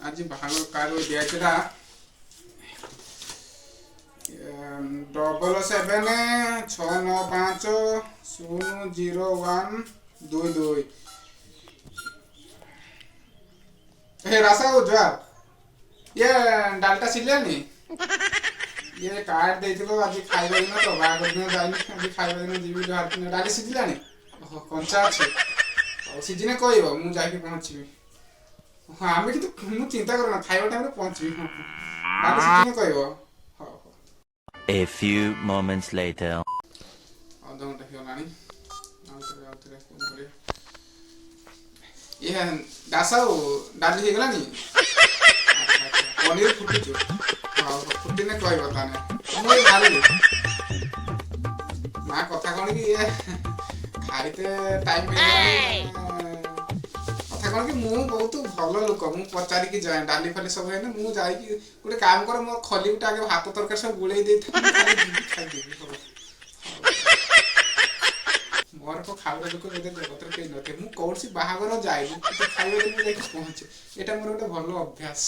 आज बाहागर कार दिया 77 695 00122 हे रासा उज्जवल ये डालटा सिलियानी ये कार्ड देइथिलो आज खाइबा दिन तो बाहागर दिन जाइनी आज खाइबा दिन जीवी घर दिन डाली सिजिलानी ओहो कंचा अछि और सिजिने कहइबो मु जाके पहुंचबी हां आमे कि तो मु चिंता करना खाइबा टाइम रे पहुंचबी डाली सिजिने कहइबो हो हो A few moments later. आधा घंटा हो लानी आउतरे फोन करे ये दासाओ डाली हे गलानी अच्छा पनीर फुटिचो हां फुटिने कहइबो ताने मु भाली मां कथा कोन कि ये खाइते टाइम कथा कोन कि मु बहुत भलो लोक मु पचारी कि जाय डाली फाली सब हेने मु जाई कि गुटे काम कर मोर खली उटा आगे भात तरकारी सब गुळेई देई था खाई देबी मोर को खावरा लोक जदे जगतर के नथे मु कोनसी बाहागर जाई तो खाइबे मु जाई पहुंचे एटा मोर गोटे भलो अभ्यास